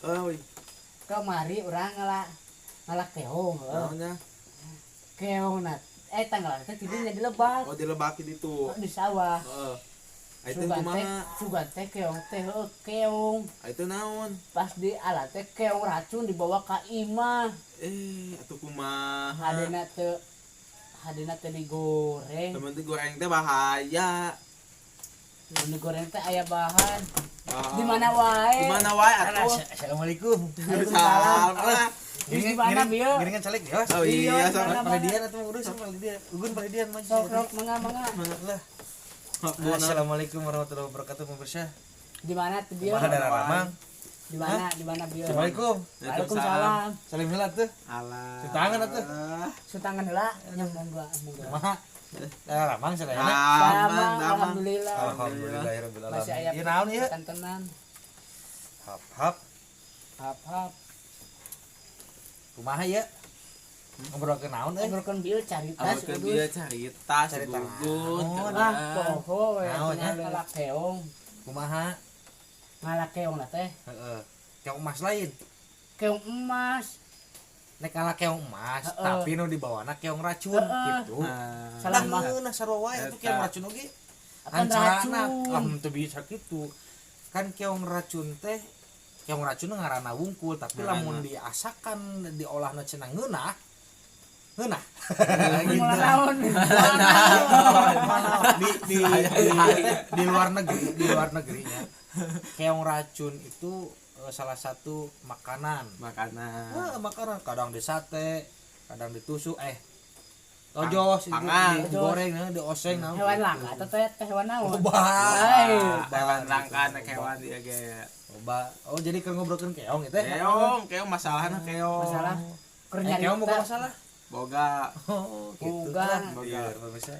euy. Kamari urang ngalak keong. Naonnya? Keong tanggal teh tidinya di Lebak. Oh, dilebaki ditu. Di sawah. Heeh. Itu kumaha? Sugan teh keong teh keong. Itu naon? Pas di alat teh keong racun dibawa ka imah. Atuh kumaha? Hadina teh digoreng. Temen teh goreng teh bahaya. Mun digoreng teh aya bahan. Ah. Di mana wae? Di mana wae atuh? Assalamualaikum. Waalaikumsalam. Di mana bieu? Giringan salek ya. Oh iya, sama Paledian atuh urus paledian. Ugun paledian mah. Sok mangga. Lah. Assalamualaikum warahmatullahi wabarakatuh pemirsa. Di mana tuh bieu? Mana daerah Ramang? Di mana bieu? Assalamualaikum. Waalaikumsalam. Salim heula tuh. Alah. Cutangan atuh. Sutangan heula nya monggo. Kumaha? Daerah Ramang sadayana. Sama alhamdulillah. Alhamdulillahirabbil Masih alamin. aya Ieu naon ieu? Kantenan. Hap. Hap. Kumaha ieu? Ngobrolkeun naon euy? Ngobrolkeun bieu carita Awekeun dia carita gugun. Poho we Naon, ya? ngalak keong. Kumaha? Ngalak keong teh. Heeh. Keong emas lain. Keong emas. Nek kalah keong emas, Heeh. tapi nu dibawana keong racun gitu. Salah mah. Nah sarua wae atuh keong racun oge. Akan racun. Teu bisa kitu. Kan keong racun teh keong racun ngaranna wungkul, tapi Ngaranna. lamun diasakan diolahna cenah ngeunah. Ngeunah. Moal naon? Di luar negerinya keong racun itu salah satu makanan. Makanan kadang di sate, kadang ditusuk tojos Pangan. digoreng dioseng naon. Hewan langka atau teh hewan naon? Hewan langka anak hewan dia ge. Coba. Oh jadi keur ngobrolkeun keong itu ya? Keong masalahna keong. Masalah keur nyari Keong boga masalah. Boga. Oh, gitu. Boga. Iya, pemirsa.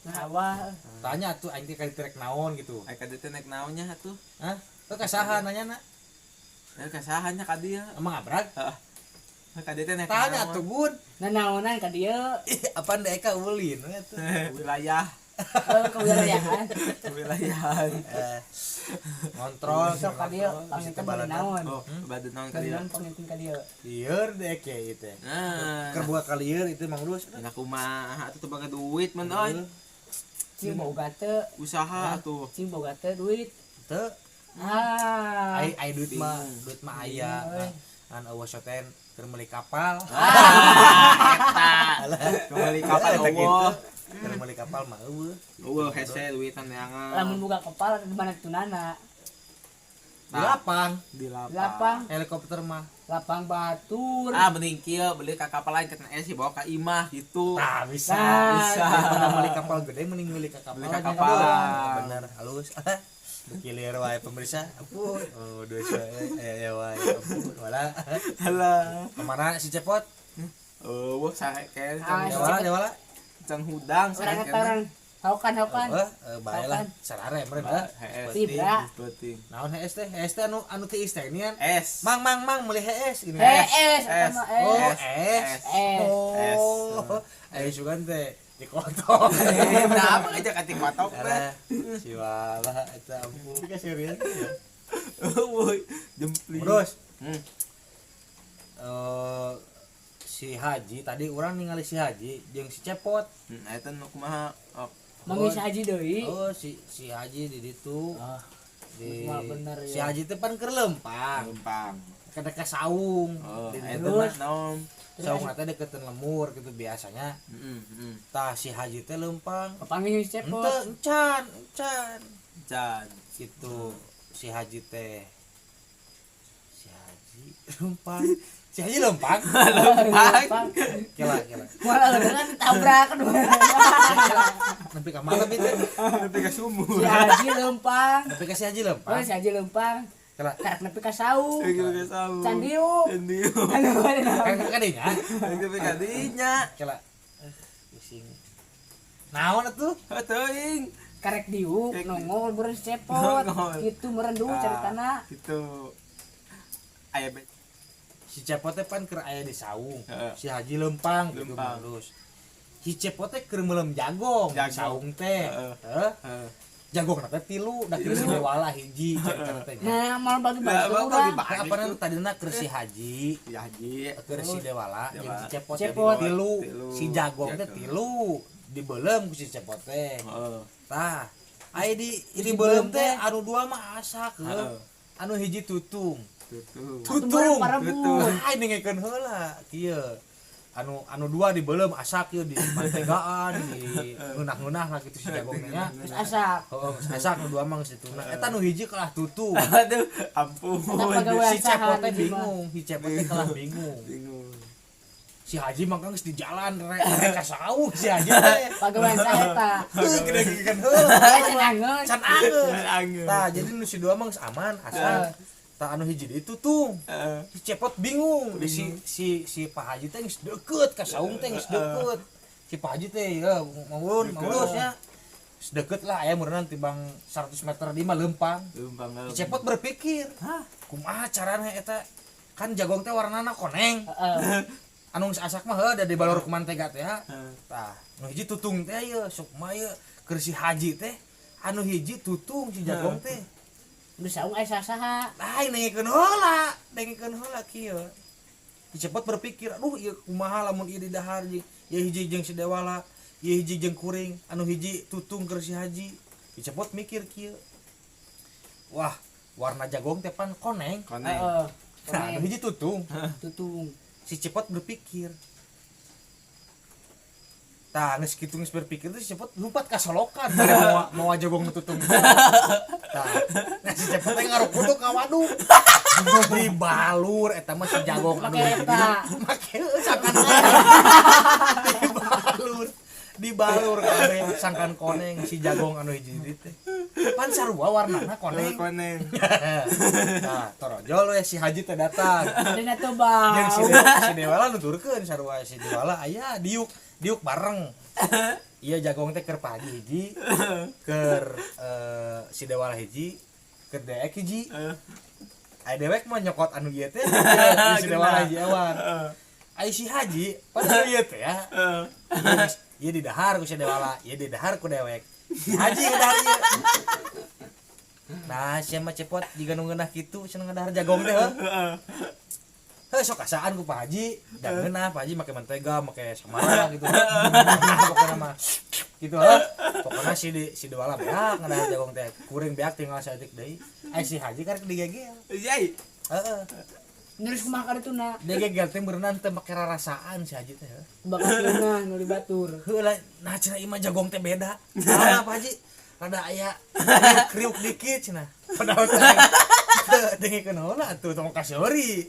Sawah. Tanya tuh aing teh direk naon gitu. Ai ka dieu teh naik naonnya atuh? Hah? Teu kasaha nanyana? Ya kasahannya ka dieu. Emang abrag? Heeh. Ka dieu teh naik Tanya tuh Gun. Nanaonan ka dieu. Apaan deh Eka ulin we tuh. Wilayah. Kewilayahan. Wilayahan. Ngontrol Sok ka dieu pangeukeun bade naon? Oh, bade naon ka dieu? Kalian pangeukeun ka dieu. Lieur deh kayak gitu. Nah, Keur buat ka lieur itu Mang Lus. enak kumaha atuh teu boga duit mun euy. Cing boga teu, Usaha atuh. cing boga teu duit. Teu ai duit mah aya. An eueuh soten keur meuli kapal. Kembali kapal eueuh. Keur meuli kapal mah eueuh. Eueuh hese duitan neangan. Lamun boga kapal di mana tunana? Di lapang, Di Lapang, helikopter mah. lapang batur. Mending kieu beli ka kapal lain ketna sih bawa ka imah gitu. Nah, bisa. Bisa. Daripada meuli kapal gede mending meuli ka kapal. Meuli ka kapal. Bener, halus. Bukilir wae pemirsa. Ampun. Oh, dosa ya wae. Ampun. Wala. Halah. Kemana si Cepot? Eueuh sae ke Jawala. can hudang Orang orang haukan. Bae lah. Sarare meureun da. Tibra. Penting. Naon hees teh? Hees teh anu teu isteunian. Es. Mang meuli hees ini. Es, Es. sama Oh, es. es. Es. Oh. Sugan teh dikotok. Kenapa aja ka TikTok teh? Alah, siwala eta ampun. Dikasih rian. Woi, jempling. Terus Hmm. si Haji tadi orang ningali si Haji jeung si Cepot. Eta nu kumaha? Mangis haji deui. Oh si Haji di ditu. Di mah bener si ya. Haji teh pan keur lempang. Lempang. Kada ka saung. Oh, Di eta ditu. mah naon? Saung teh dekeun lemur gitu biasanya. Tah si Haji teh lempang. Kepanggil cepot. Henteu encan. Can. Gitu si Haji teh. Si Haji lempang. Si Haji lempang. Lempang. Kela. Malah dengan tabrakan. Nepi ka mana bi teh? Nepi ka sumur. Si haji lempang. Nepi ka si Haji Oh, lempang. si haji lempang. Kela. Karek nepi ka saung. Nepi ka saung. Candiu. Candiu. Kan kadinya. Nepi ka dinya. Kela. Pusing. Naon atuh? Teuing. Karek diuk nongol beres cepot. Nongol. Kitu merendu caritana. Gitu. Aya Si Cepot teh pan keur aya di saung. Heeh. Si Haji lempang gitu Lempang. terus. Si Cepot teh keur meulem jagong di Jagong. saung teh. Heeh. Heuh. Heeh. jagong teh tilu da kieu si dewala hiji cerita teh Nah, mau bagi-bagi Nah, urang. bagi-bagi. apa namanya tadina keur si haji Ya haji. keur si dewala jeung si cepot Cepot. tilu Tilu. si jagong teh tilu dibeulem ku si cepot teh Heeh. tah aya di beulem teh anu dua mah asak Heeh. anu hiji tutung Tutung. tutung Parebut. ai dengekeun heula kieu anu dua dibeulem asak kieu di mantegaan di ngeunah-ngeunah lah kitu si jagong teh nya Terus asak. heeh asak nu dua mah geus dituna eta nu hiji kalah tutung Aduh, ampun. Eta pagawean si cepot teh saha, bingung si cepot teh kalah bingung Bingung. si haji mah geus di jalan rek ka sauh si haji teh Pagawean saha eta. gede-gedekeun heula Can angeun. can angeun Angin. tah jadi nu si dua mah geus aman asak tah anu hiji deui tutung si cepot bingung di si Pak Haji teh geus deukeut ka saung teh geus deukeut si Pak Haji teh ya maulun nya geus deukeut lah aya meureunna tibang 100 meter di mah leumpang Lumpang. si cepot berpikir kumaha carana eta kan jagong teh warnana koneng Heeh. anu geus asak mah heuh da dibalur ku mantega teh tah nu hiji tutung teh ieu sok mah ieu keur si Haji teh anu hiji tutung si jagong teh Nu saung aya saha. lain dengekeun heula kieu cepot berpikir aduh ieu kumaha lamun ieu di dahar jeung ieu hiji jeung si dewala ieu hiji jeung kuring anu hiji tutung keur si haji cepot mikir kieu wah warna jagong teh pan koneng Koneng. Heeh. nah anu hiji tutung Tutung. si cepot berpikir tah geus kitu geus berpikir tuh si cepot lumpat ka solokan mau jagong tutung tah si cepot teh ngarukuduk ka waduk dibalur eta mah si jagong anu Make eta. make sangkan dibalur kabeh sangkan koneng si jagong anu hiji teh pan sarua warnana koneng Koneng. nah torojol we si haji teh datang Dina tuh bau. jeung si dewala nuturkeun sarua si dewala aya diuk bareng iya jagong teh keur pagi hiji keur si dewala hiji keur deek hiji aya dewek mah nyokot anu ieu teh si dewala hiji awan ai si haji padahal ieu teh ya ieu di dahar ku si dewala ieu di dahar ku dewek haji ke dahar ieu nah sia mah cepot jiga nu ngeunah kitu cenah ngadahar jagong teh heuh sok kasaan ku Pak Haji dan ngeunah Pak Haji make mentega make samara gitu pokona mah gitu pokona si dewala beak ngadahar jagong teh kuring beak tinggal saeutik deui ai si Haji karek digegel Jai. heeh Nulis kumaha ka dituna. digegel teh berenang teh make rarasaan si Haji teh Bakal pieunah nu di batur. heula nah cenah ieu mah jagong teh beda nah Pak Haji rada aya kriuk dikit cenah padahal teh dengekeun heula atuh tong kasori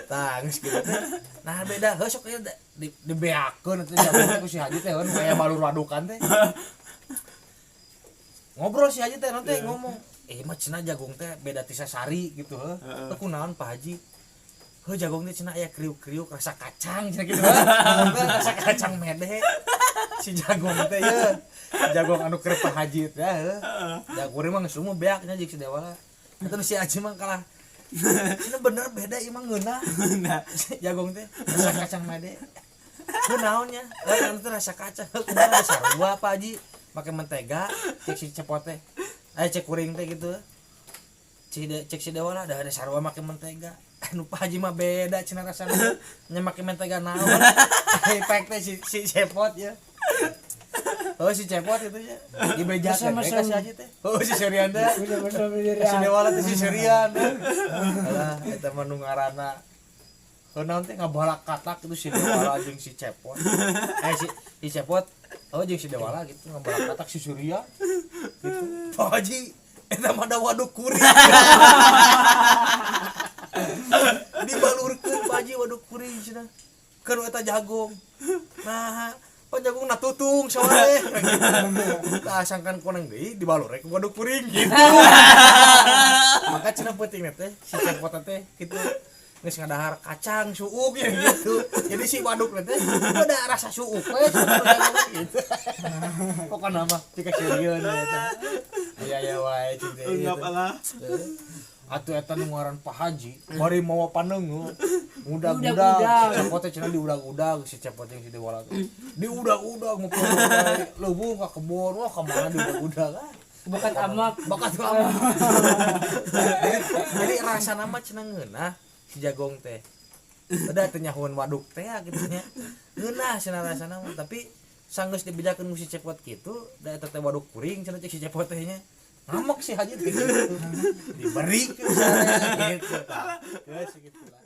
tah geus kitu teh nah beda heuh sok ieu dibeakeun atuh jagong teh ku si Haji teh heun aya balur wadukan teh ngobrol si Haji teh nanti ngomong mah cenah jagong teh beda ti sasari gitu heuh teu kunaon Pak Haji heuh jagong teh cenah aya kriuk-kriuk rasa kacang cenah kitu ngomong teh rasa kacang mede si jagong teh ye jagong anu keur Pak Haji teh heuh jagong mah geus umum beak nya jeung si dewala eta si Haji mah kalah cenah bener beda ieu mah ngeunah jagong teh rasa kacang mede kunaon nya lain anu teh rasa kacang kunaon sarua Pak Haji make mentega cek si cepot teh cek kuring teh gitu cek si dewala ada sarua make mentega anu Pak Haji mah beda cenah rasana nya make mentega naon efek teh si cepot ya oh si cepot itu ya dibejakeun ka si Haji teh oh si Serian teh si dewala teh si Serian alah eta mah nu ngaranna naon teh ngabalak katak itu si dewala jeung si cepot si cepot oh jeung si dewala gitu ngabalak katak si Surya gitu Pak Haji eta mah da waduk kuring dibalurkeun Pak Haji waduk kuring cenah keur eta jagong nah pan jagong tutung saware tah sangkan koneng deui dibalur ke waduk kuring gitu maka cenah penting teh si cepot teh kitu geus ngadahar kacang suuk ya gitu jadi si waduk teh ada rasa suuk we gitu pokona mah tika sieun eta aya wae cinta Enggak lah. atuh eta nu ngaran Pak Haji bari mawa paneung udag-udag Udag-udag. si cepot teh cenah diudag-udag si cepot jeung si dewala teh diudag-udag ngumpul leuweung ka kebon wah ka mana diudag-udag Bakat amak. bakat lama. Jadi rasa nama cenah ngeunah si Jagong teh. Udah teh nyahoan waduk teh gitu nya. Ngeunah cenah rasana mah tapi sanggeus dibejakeun ku si Cepot kitu da eta teh waduk kuring cenah cek si Cepot teh nya. Ngamuk si Haji teh gitu. Diberi ke sana gitu. Geus kitu lah.